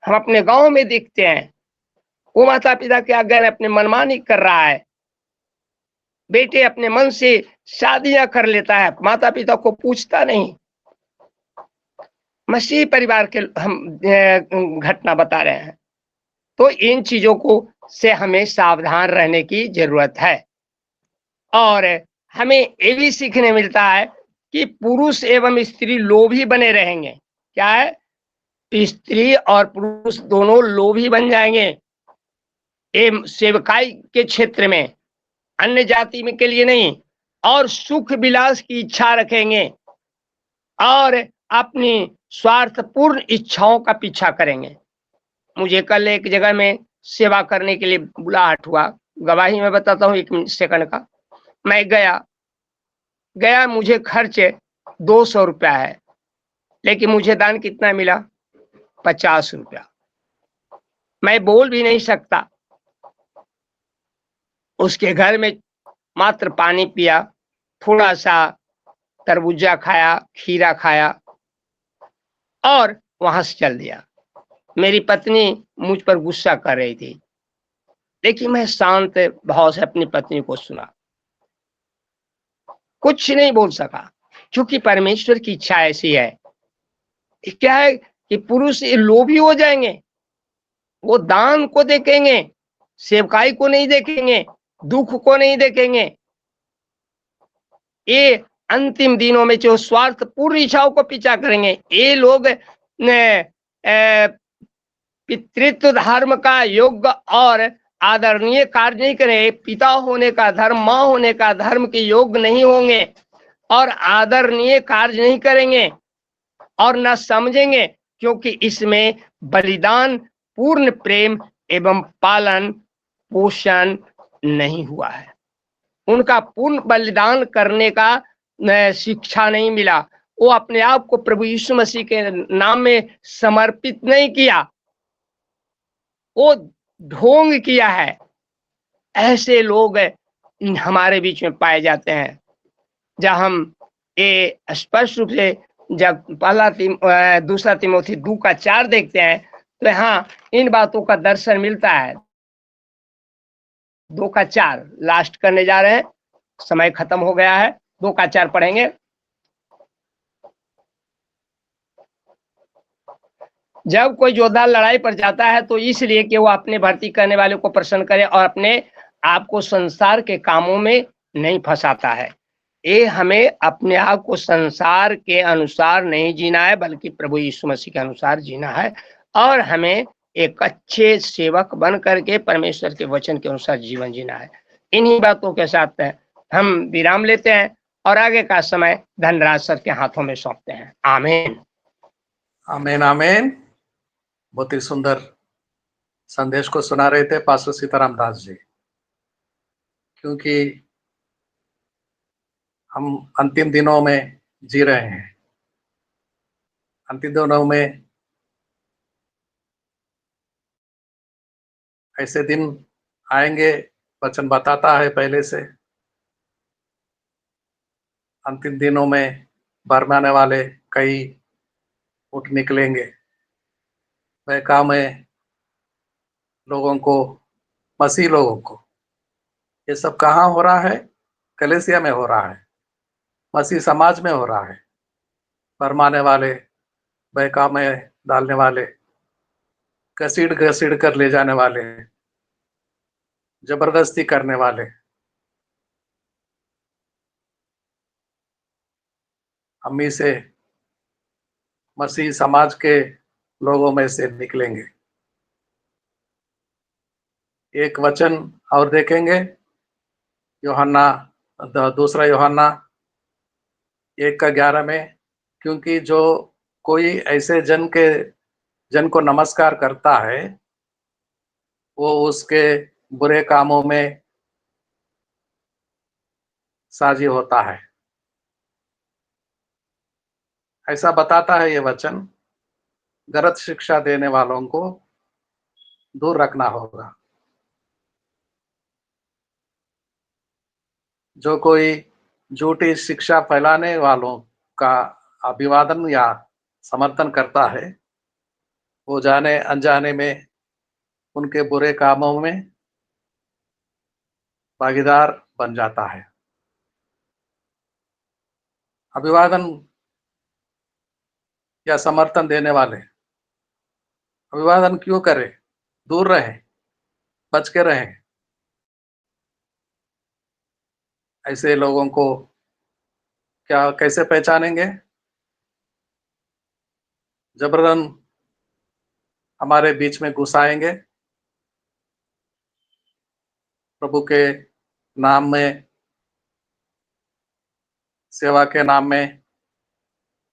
हम अपने गांव में देखते हैं। वो माता पिता के आगे अपने मनमानी कर रहा है, बेटे अपने मन से शादियां कर लेता है, माता पिता को पूछता नहीं। मसीह परिवार के हम घटना बता रहे हैं। तो इन चीजों को से हमें सावधान रहने की जरूरत है। और हमें ये भी सीखने मिलता है कि पुरुष एवं स्त्री लोभी बने रहेंगे। क्या है? स्त्री और पुरुष दोनों लोभी बन जाएंगे, ये सेवकाई के क्षेत्र में, अन्य जाति में के लिए नहीं। और सुख विलास की इच्छा रखेंगे और अपनी स्वार्थपूर्ण इच्छाओं का पीछा करेंगे। मुझे कल एक जगह में सेवा करने के लिए बुलाहट हुआ, गवाही में बताता हूँ 1 सेकंड का। मैं गया, मुझे खर्च 200 रुपया है, लेकिन मुझे दान कितना मिला? 50 रुपया। मैं बोल भी नहीं सकता। उसके घर में मात्र पानी पिया, थोड़ा सा तरबूजा खाया, खीरा खाया और वहां से चल दिया। मेरी पत्नी मुझ पर गुस्सा कर रही थी, लेकिन मैं शांत भाव से अपनी पत्नी को सुना, कुछ नहीं बोल सका, क्योंकि परमेश्वर की इच्छा ऐसी है। क्या है कि पुरुष लोभी हो जाएंगे, वो दान को देखेंगे, सेवकाई को नहीं देखेंगे, दुख को नहीं देखेंगे। ये अंतिम दिनों में जो स्वार्थ पूर्ण इच्छाओं को पीछा करेंगे, ये लोग पितृत्व धर्म का योग्य और आदरणीय कार्य नहीं करेंगे। पिता होने का धर्म, माँ होने का धर्म के योग्य नहीं होंगे और आदरणीय कार्य नहीं करेंगे और न समझेंगे, क्योंकि इसमें बलिदान, पूर्ण प्रेम एवं पालन पोषण नहीं हुआ है। उनका पूर्ण बलिदान करने का शिक्षा नहीं मिला। वो अपने आप को प्रभु यीशु मसीह के नाम में समर्पित नहीं किया, वो ढोंग किया है। ऐसे लोग हमारे बीच में पाए जाते हैं। जब हम ये स्पष्ट रूप से जब दूसरा तिमोथी 2:4 देखते हैं, तो यहाँ इन बातों का दर्शन मिलता है। 2:4 लास्ट करने जा रहे हैं, समय खत्म हो गया है। 2:4 पढ़ेंगे। जब कोई योद्धा लड़ाई पर जाता है तो इसलिए कि वो अपने भर्ती करने वाले को प्रसन्न करे और अपने आप को संसार के कामों में नहीं फंसाता है। ये हमें अपने आप को संसार के अनुसार नहीं जीना है, बल्कि प्रभु यीशु मसीह के अनुसार जीना है। और हमें एक अच्छे सेवक बन करके परमेश्वर के वचन के अनुसार जीवन जीना है। इन्हीं बातों के साथ हम विराम लेते हैं और आगे का समय धनराज सर के हाथों में सौंपते हैं। आमीन, आमीन, आमीन। बहुत ही सुंदर संदेश को सुना रहे थे पास्टर सीताराम दास जी। क्योंकि हम अंतिम दिनों में जी रहे हैं, अंतिम दिनों में ऐसे दिन आएंगे, वचन बताता है पहले से। अंतिम दिनों में बरमाने वाले कई उठ निकलेंगे। बहका में लोगों को, मसीह लोगों को, ये सब कहाँ हो रहा है? कलीसिया में हो रहा है, मसीह समाज में हो रहा है। बरमाने वाले, बहका में डालने वाले, घसीट घसीट कर ले जाने वाले, जबरदस्ती करने वाले, हम ही से मसीह समाज के लोगों में से निकलेंगे। एक वचन और देखेंगे, यूहन्ना, दूसरा यूहन्ना 1:11 में, क्योंकि जो कोई ऐसे जन को नमस्कार करता है, वो उसके बुरे कामों में साझी होता है। ऐसा बताता है ये वचन, गलत शिक्षा देने वालों को दूर रखना होगा। जो कोई झूठी शिक्षा फैलाने वालों का अभिवादन या समर्थन करता है, वो जाने अनजाने में उनके बुरे कामों में भागीदार बन जाता है। अभिवादन या समर्थन देने वाले अभिवादन क्यों करें? दूर रहें, बच के रहें। ऐसे लोगों को क्या कैसे पहचानेंगे? जबरन हमारे बीच में घुस आएंगे, प्रभु के नाम में, सेवा के नाम में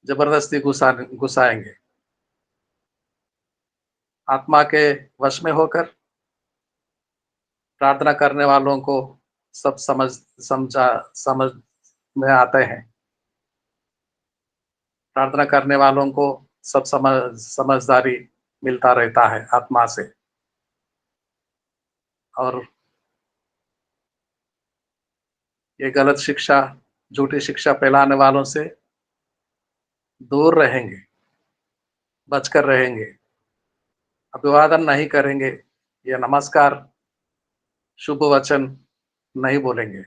जबरदस्ती घुसाएंगे। आत्मा के वश में होकर प्रार्थना करने वालों को सब समझ में आते हैं। प्रार्थना करने वालों को सब समझदारी मिलता रहता है आत्मा से। और ये गलत शिक्षा, झूठी शिक्षा फैलाने वालों से दूर रहेंगे, बचकर रहेंगे, अभिवादन नहीं करेंगे, ये नमस्कार, शुभ वचन नहीं बोलेंगे।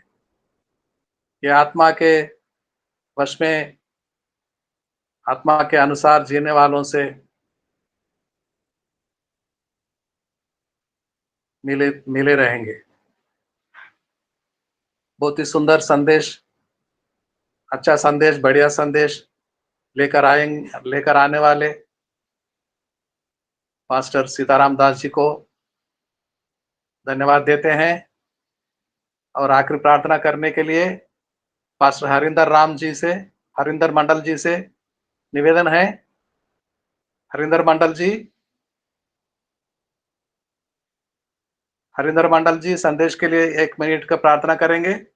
ये आत्मा के वश में, आत्मा के अनुसार जीने वालों से मिले मिले रहेंगे। बहुत ही सुंदर संदेश, अच्छा संदेश, बढ़िया संदेश लेकर आने वाले पास्टर सीताराम दास जी को धन्यवाद देते हैं। और आखिरी प्रार्थना करने के लिए पास्टर हरिंदर मंडल जी से निवेदन है। हरिंदर मंडल जी संदेश के लिए 1 मिनट का प्रार्थना करेंगे।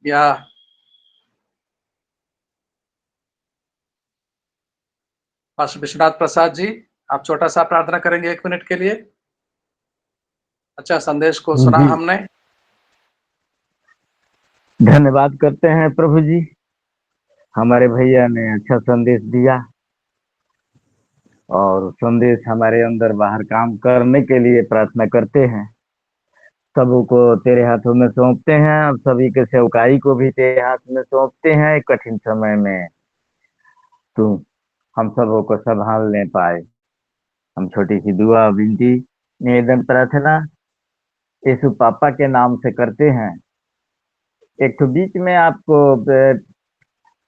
या पास्टर विश्वनाथ प्रसाद जी, आप छोटा सा प्रार्थना करेंगे 1 मिनट के लिए। अच्छा संदेश को सुना जी। हमने। धन्यवाद करते हैं प्रभु जी, हमारे भैया ने अच्छा संदेश दिया और संदेश हमारे अंदर बाहर काम करने के लिए प्रार्थना करते हैं। सबको तेरे हाथों में सौंपते हैं और सभी के सेवकाई को भी तेरे हाथ में सौंपते हैं। एक कठिन समय में तू हम सबों को संभालने पाए। हम छोटी सी दुआ, विनती, निवेदन, प्रार्थना यीशु पापा के नाम से करते हैं। एक तो बीच में आपको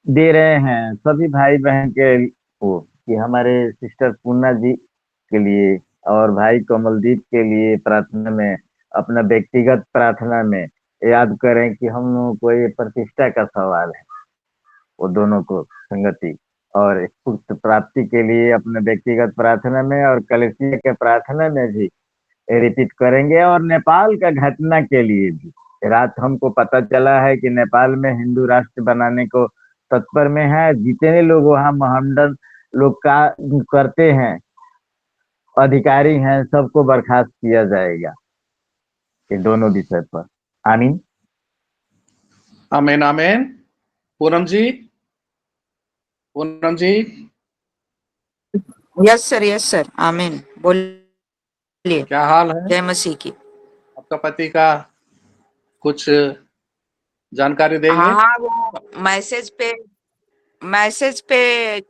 दे रहे हैं सभी भाई बहन के को, कि हमारे सिस्टर पूर्णा जी के लिए और भाई कमलदीप के लिए प्रार्थना में, अपना व्यक्तिगत प्रार्थना में याद करें कि हम लोगों को ये प्रतिष्ठा का सवाल है, वो दोनों को संगति और पुत्र प्राप्ति के लिए अपने व्यक्तिगत प्रार्थना में और कलीसिया के प्रार्थना में भी रिपीट करेंगे। और नेपाल का घटना के लिए भी रात हमको पता चला है कि नेपाल में हिंदू राष्ट्र बनाने को तत्पर में है। जितने लोग वहाँ महामंडल लोग का करते हैं, अधिकारी हैं, सबको बर्खास्त किया जाएगा। ये दोनों विषय पर आमीन। आमीन आमीन। पूनम जी, यस सर, आमीन। बोलिए। क्या हाल है? जय मसीह की। आपका पति का कुछ जानकारी देंगे? हाँ, वो मैसेज पे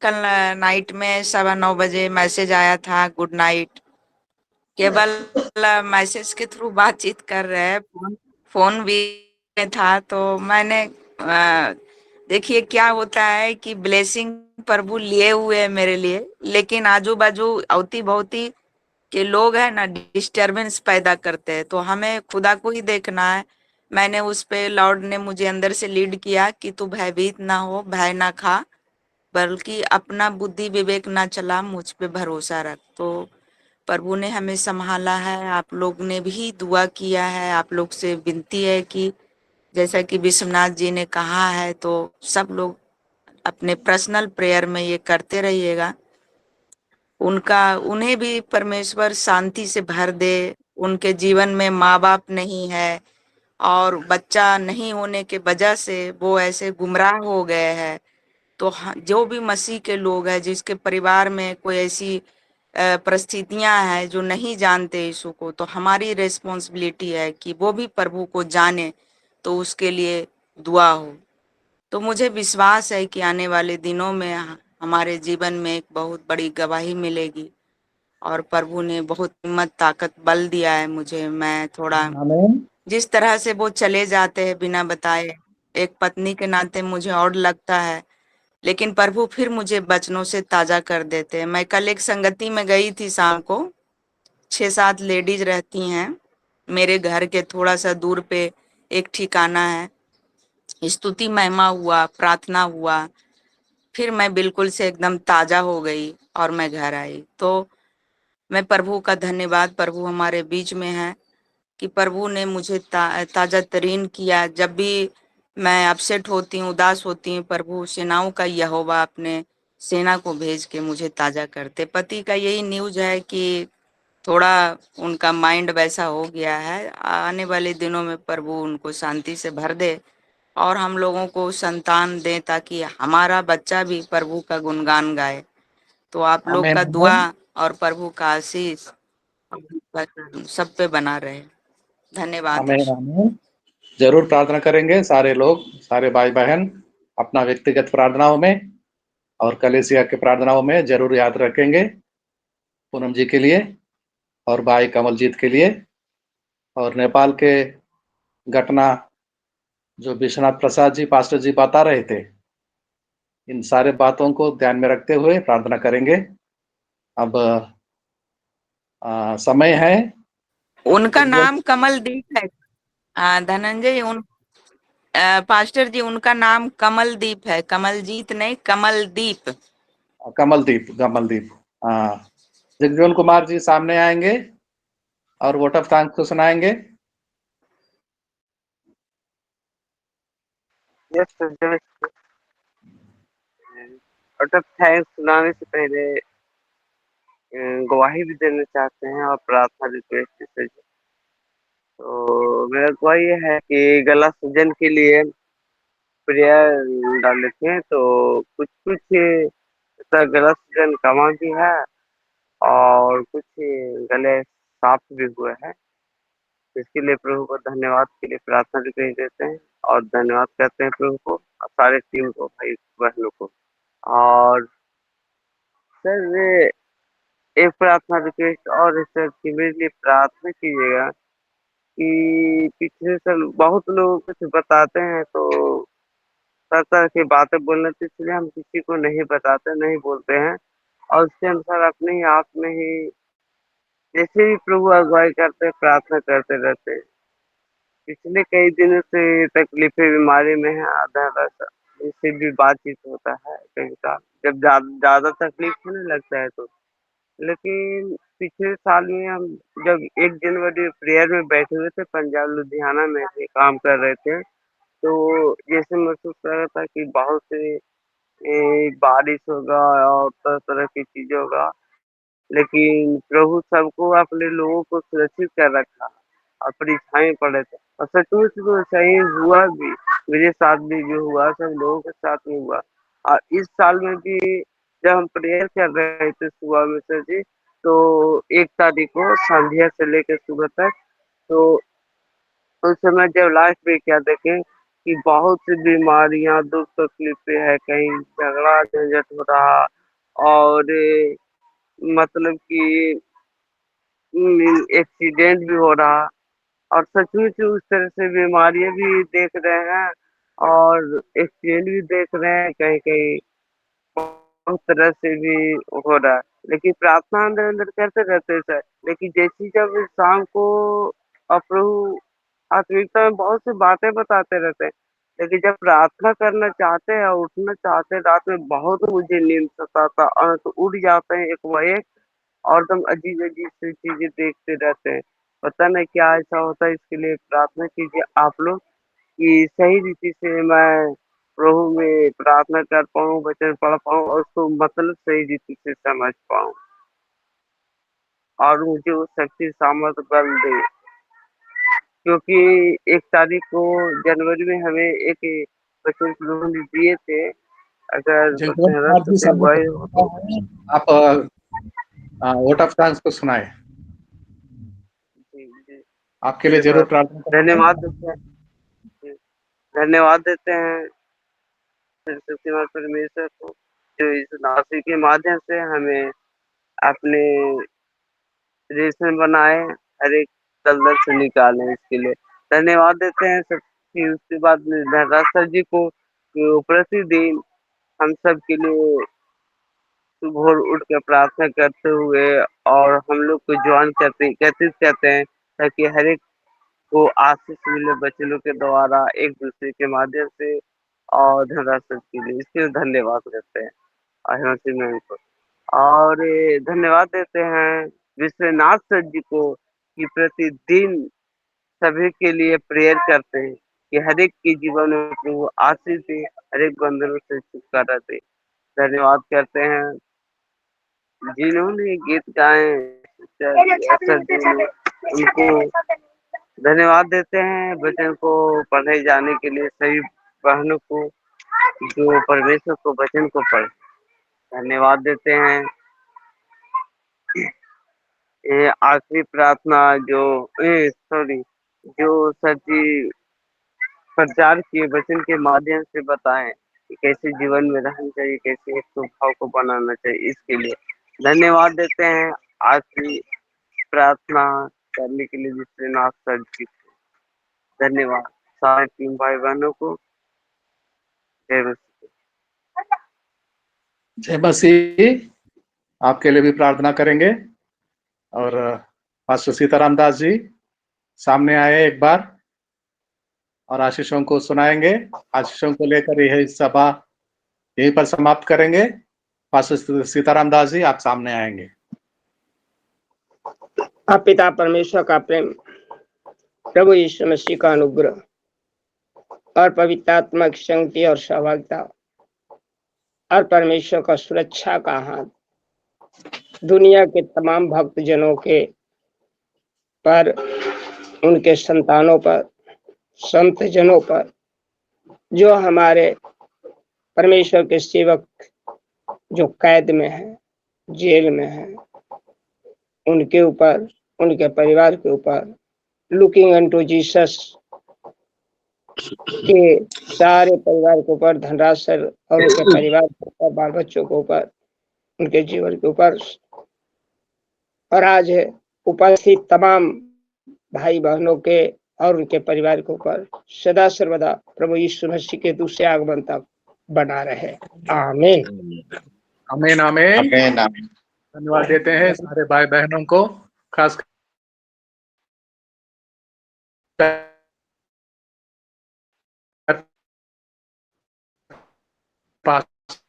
कल नाइट में 9:15 मैसेज आया था, गुड नाइट। केवल मैसेज के थ्रू बातचीत कर रहे हैं, फोन भी में था। तो मैंने देखिए क्या होता है कि ब्लेसिंग प्रभु लिए हुए है मेरे लिए, लेकिन आजू बाजू अवती भवती के लोग है ना, डिस्टरबेंस पैदा करते हैं। तो हमें खुदा को ही देखना है। मैंने उस पे, लॉर्ड ने मुझे अंदर से लीड किया कि तू भयभीत ना हो, भय ना खा, बल्कि अपना बुद्धि विवेक ना चला, मुझ पे भरोसा रख। तो प्रभु ने हमें संभाला है, आप लोग ने भी दुआ किया है। आप लोग से विनती है कि जैसा कि विश्वनाथ जी ने कहा है, तो सब लोग अपने पर्सनल प्रेयर में ये करते रहिएगा। उन्हें भी परमेश्वर शांति से भर दे। उनके जीवन में माँ बाप नहीं है और बच्चा नहीं होने के वजह से वो ऐसे गुमराह हो गए हैं। तो जो भी मसीह के लोग हैं, जिसके परिवार में कोई ऐसी परिस्थितियां हैं जो नहीं जानते यीशु को, तो हमारी रिस्पॉन्सिबिलिटी है कि वो भी प्रभु को जाने, तो उसके लिए दुआ हो। तो मुझे विश्वास है कि आने वाले दिनों में हमारे जीवन में एक बहुत बड़ी गवाही मिलेगी और प्रभु ने बहुत हिम्मत ताकत बल दिया है मुझे। मैं थोड़ा आमीन। जिस तरह से वो चले जाते हैं बिना बताए, एक पत्नी के नाते मुझे और लगता है, लेकिन प्रभु फिर मुझे वचनों से ताजा कर देते हैं। मैं कल एक संगति में गई थी, शाम को 6-7 लेडीज रहती हैं मेरे घर के थोड़ा सा दूर पे। एक ठिकाना है, स्तुति महिमा हुआ, प्रार्थना हुआ, फिर मैं बिल्कुल से एकदम ताजा हो गई और मैं घर आई। तो मैं प्रभु का धन्यवाद, प्रभु हमारे बीच में है कि प्रभु ने मुझे ताजा तरीन किया। जब भी मैं अपसेट होती हूँ, उदास होती हूँ, प्रभु सेनाओं का यहोवा अपने सेना को भेज के मुझे ताजा करते। पति का यही न्यूज है कि थोड़ा उनका माइंड वैसा हो गया है। आने वाले दिनों में प्रभु उनको शांति से भर दे और हम लोगों को संतान दे, ताकि हमारा बच्चा भी प्रभु का गुणगान गाए। तो आप लोग आमीन। का दुआ आमीन। और प्रभु का आशीष सब पे बना रहे। धन्यवाद आमीन। यीशु। आमीन। जरूर प्रार्थना करेंगे सारे लोग, सारे भाई बहन अपना व्यक्तिगत प्रार्थनाओं में और कलीसिया के प्रार्थनाओं में जरूर याद रखेंगे, पूनम जी के लिए और भाई कमलजीत के लिए। और नेपाल के घटना जो विश्वनाथ प्रसाद जी पास्टर जी बता रहे थे, इन सारे बातों को ध्यान में रखते हुए प्रार्थना करेंगे। अब समय है। उनका जगजीवन नाम कमलदीप है। धनंजय, पास्टर जी, उनका नाम कमलदीप है, कमलजीत नहीं, कमलदीप। कमलदीप, कमलदीप। हाँ, जगजीवन कुमार जी सामने आएंगे और वोट ऑफ थैंक्स को सुनाएंगे। Yes sir. Out of thanks सुनाने से पहले गवाही भी देना चाहते हैं और प्रार्थना रिक्वेस्ट से। तो मेरा गवाही ये है कि गला सूजन के लिए प्रेयर डाले थे, तो कुछ कुछ ऐसा गला सूजन कमा भी है और कुछ गले साफ भी हुए हैं। इसके लिए प्रभु को धन्यवाद के लिए प्रार्थना रिक्वेस्ट देते हैं और धन्यवाद कहते हैं प्रभु को और सारे टीम को, भाई बहनों को। और सर एक प्रार्थना रिक्वेस्ट और है सर कि मेरे लिए प्रार्थना कीजिएगा कि पिछले साल बहुत लोग कुछ बताते हैं तो तरह-तरह की बातें बोलने से, इसलिए हम किसी को नहीं बताते, नहीं बोलते हैं और उसके अनुसार अपने ही आप में ही जैसे भी प्रभु अगुवाई करते हैं, प्रार्थना करते रहते हैं। पिछले कई दिनों से तकलीफ़ें बीमारी में है, आधा-आधा इससे भी बातचीत होता है कई बार, जब ज़्यादा तकलीफ़ होने लगता है तो। लेकिन पिछले साल में हम जब 1 जनवरी प्रेयर में बैठे हुए थे, पंजाब लुधियाना में थे, काम कर रहे थे, तो जैसे महसूस कर रहा था कि बहुत से बारिश होगा और तरह-तरह की चीज़ें होगा, लेकिन प्रभु सबको अपने लोगों को सुरक्षित कर रखा और परीक्षाएँ पड़े थे और सचमुच में सही हुआ भी। मेरे साथ भी जो हुआ सब लोगों के साथ में हुआ और इस साल में भी जब हम प्रेयर कर रहे थे सुबह में सर जी, तो 1 तारीख को संध्या से लेकर सुबह तक, तो उस समय जब लास्ट में क्या देखें कि बहुत सी बीमारियाँ, दुःख तकलीफ़ें हैं, कहीं झगड़ा-झंझट हो रहा और मतलब कि एक्सीडेंट भी हो रहा और सचमुच उस तरह से बीमारियाँ भी देख रहे हैं और एक्सीडेंट भी देख रहे हैं कहीं-कहीं, बहुत तरह से भी हो रहा है। लेकिन प्रार्थना अंदर-अंदर करते रहते हैं सर, लेकिन जैसे ही जब शाम को प्रभु आत्मिकता में बहुत सी बातें बताते रहते हैं। लेकिन जब प्रार्थना करना चाहते हैं और उठना चाहते हैं रात में बहुत मुझे नींद सताता और तो उठ जाते हैं एक व एक और एकदम अजीब-अजीब सी चीज़ें देखते रहते हैं। पता नहीं क्या ऐसा होता है, इसके लिए प्रार्थना कीजिए आप लोग कि सही रीति से मैं प्रभु में प्रार्थना कर पाऊँ, वचन पढ़ पाऊँ और उसको मतलब सही रीति से समझ पाऊँ और मुझे वो शक्ति सामर्थ बल दे। क्योंकि 1 तारीख को जनवरी में हमें एक वचन प्रभु ने दिए थे, अगर जयगोपाल वचन कुमार रक्त जी, से बहे हो तो आप वोट ऑफ थैंक्स को सुनाए। जी, जी। आपके लिए जी, जरूर प्रार्थना करेंगे। धन्यवाद देते हैं। जी, धन्यवाद देते हैं शक्तिमान परमेश्वर को, जो इस नासिक के माध्यम से हमें अपने रिलेशन बनाए, हर एक दलदल से निकालें, इसके लिए धन्यवाद देते हैं सब। फिर उसके बाद में धनराज सर जी को जो प्रतिदिन हम सब के लिए सुबह उठ के प्रार्थना करते हुए और हम लोग को जॉइन करते एकत्रित करते हैं, ताकि हर एक को आशीष मिले बच्चों के द्वारा एक दूसरे के माध्यम से और धनराज सर के लिए इसके लिए धन्यवाद करते हैं हेमंत सिंह मैम को। और धन्यवाद देते हैं विश्वनाथ सर जी को कि प्रतिदिन सभी के लिए प्रेयर करते हैं कि हर एक के जीवन में प्रभु आशीष दे, हर एक बंधनों से छुटकारा दे। धन्यवाद करते हैं जिन्होंने गीत गाए सर जी ने, उनको धन्यवाद देते हैं वचन को पढ़े जाने के लिए सभी बहनों को जो परमेश्वर को वचन को पढ़े। धन्यवाद देते हैं ये आखिरी प्रार्थना जो सॉरी जो सर जी प्रचार किए वचन के माध्यम से बताएं कि कैसे जीवन में रहना चाहिए, कैसे एक स्वभाव को बनाना चाहिए, इसके लिए धन्यवाद देते हैं। आखिरी प्रार्थना करने के लिए विश्वनाथ सर जी को धन्यवाद। सारे 3 भाई बहनों को जय मसीह। जय मसीह। आपके लिए भी प्रार्थना करेंगे। और पास्टर सीताराम दास जी सामने आए एक बार और आशीषों को सुनाएंगे। आशीषों को लेकर यह सभा यहीं पर समाप्त करेंगे। पास्टर सीताराम दास जी, आप सामने आएंगे। आप पिता परमेश्वर का प्रेम, प्रभु यीशु मसीह का अनुग्रह और पवित्र आत्मा की संगति और सहभागिता और परमेश्वर का सुरक्षा का हाथ दुनिया के तमाम भक्त जनों के पर, उनके संतानों पर, संत जनों पर, जो हमारे परमेश्वर के सेवक जो कैद में है, जेल में है, उनके ऊपर, उनके परिवार के ऊपर, लुकिंग अनटू जीसस के सारे परिवार के ऊपर, धनराज सर और उनके परिवार के ऊपर, बाल बच्चों के ऊपर, उनके जीवन के ऊपर, और आज उपस्थित तमाम भाई बहनों के और उनके परिवार के ऊपर सदा सर्वदा प्रभु यीशु मसीह के दूसरे आगमन तक बना रहे। आमीन। आमीन आमीन। आमीन आमीन। धन्यवाद देते हैं सारे भाई बहनों को, खास पास्टर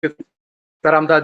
सीताराम दास